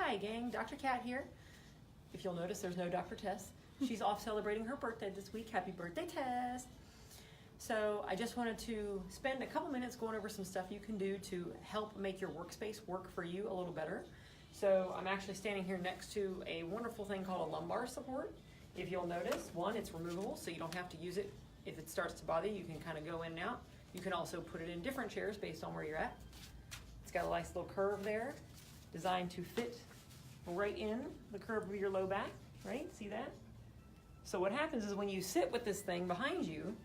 Hi gang, Dr. Cat here. If you'll notice, there's no Dr. Tess. She's off celebrating her birthday this week. Happy birthday, Tess. So I just wanted to spend a couple minutes going over some stuff you can do to help make your workspace work for you a little better. So I'm actually standing here next to a wonderful thing called a lumbar support. If you'll notice, one, it's removable, so you don't have to use it. If it starts to bother you, you can kind of go in and out. You can also put it in different chairs based on where you're at. It's got a nice little curve there, designed to fit right in the curve of your low back, right? See that? So what happens is when you sit with this thing behind you,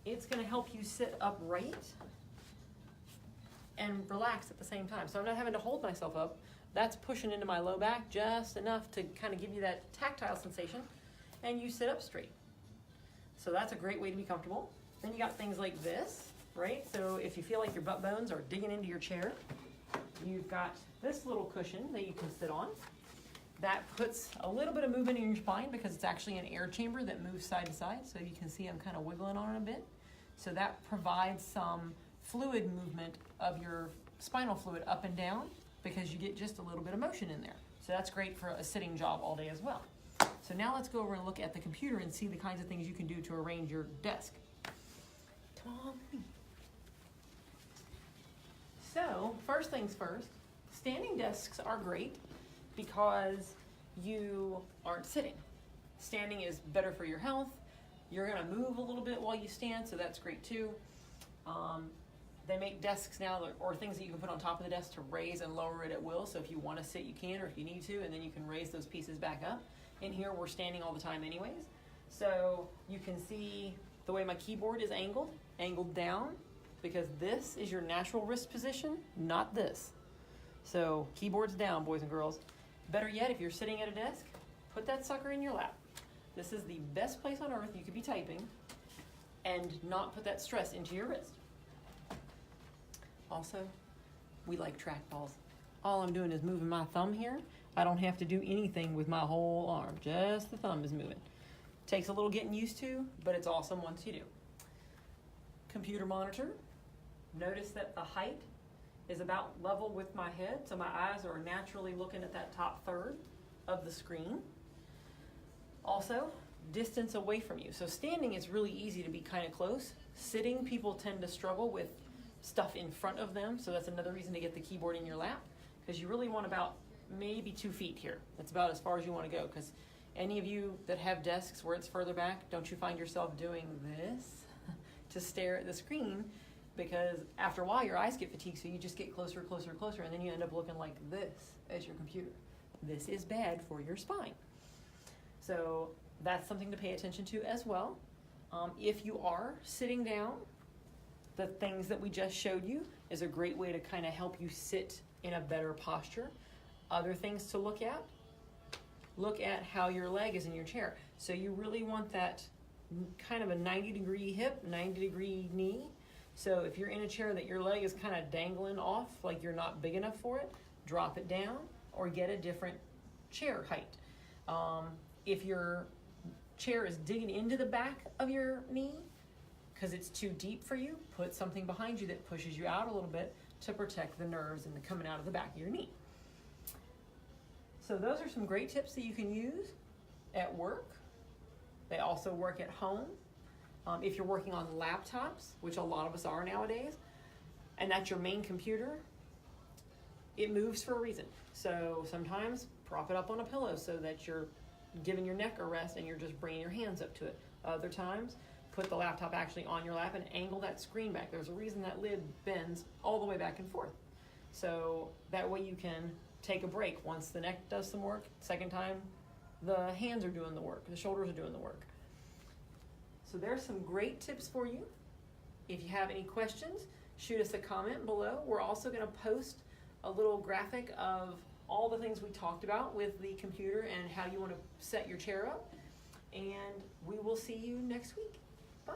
it's going to help you sit upright and relax at the same time. So I'm not having to hold myself up. That's pushing into my low back just enough to kind of give you that tactile sensation, and you sit up straight. So that's a great way to be comfortable. Then you got things like this, right? So if you feel like your butt bones are digging into your chair, you've got this little cushion that you can sit on. That puts a little bit of movement in your spine because it's actually an air chamber that moves side to side. So you can see I'm kind of wiggling on it a bit. So that provides some fluid movement of your spinal fluid up and down because you get just a little bit of motion in there. So that's great for a sitting job all day as well. So now let's go over and look at the computer and see the kinds of things you can do to arrange your desk. Come on with me. So first things first, standing desks are great because you aren't sitting. Standing is better for your health. You're gonna move a little bit while you stand, so that's great too. They make desks now, or things that you can put on top of the desk to raise and lower it at will. So if you wanna sit, you can, or if you need to, and then you can raise those pieces back up. In here, we're standing all the time anyways. So you can see the way my keyboard is angled down, because this is your natural wrist position, not this. So keyboard's down, boys and girls. Better yet, if you're sitting at a desk, put that sucker in your lap. This is the best place on earth you could be typing and not put that stress into your wrist. Also, we like trackballs. All I'm doing is moving my thumb here. I don't have to do anything with my whole arm, just the thumb is moving. Takes a little getting used to, but it's awesome once you do. Computer monitor. Notice that the height is about level with my head, so my eyes are naturally looking at that top third of the screen. Also, distance away from you. So standing, it's really easy to be kind of close. Sitting, people tend to struggle with stuff in front of them, so that's another reason to get the keyboard in your lap, because you really want about maybe 2 feet here. That's about as far as you want to go, because any of you that have desks where it's further back, don't you find yourself doing this to stare at the screen? Because after a while your eyes get fatigued, so you just get closer, closer, closer, and then you end up looking like this at your computer. This is bad for your spine. So that's something to pay attention to as well. If you are sitting down, the things that we just showed you is a great way to kind of help you sit in a better posture. Other things to look at how your leg is in your chair. So you really want that kind of a 90-degree hip, 90-degree knee. So if you're in a chair that your leg is kind of dangling off, like you're not big enough for it, drop it down or get a different chair height. If your chair is digging into the back of your knee because it's too deep for you, put something behind you that pushes you out a little bit to protect the nerves and coming out of the back of your knee. So those are some great tips that you can use at work. They also work at home. If you're working on laptops, which a lot of us are nowadays, and that's your main computer, it moves for a reason. So sometimes prop it up on a pillow so that you're giving your neck a rest and you're just bringing your hands up to it. Other times, put the laptop actually on your lap and angle that screen back. There's a reason that lid bends all the way back and forth. So that way you can take a break. Once the neck does some work, second time, the hands are doing the work, the shoulders are doing the work. So there's some great tips for you. If you have any questions, shoot us a comment below. We're also going to post a little graphic of all the things we talked about with the computer and how you want to set your chair up. And we will see you next week. Bye.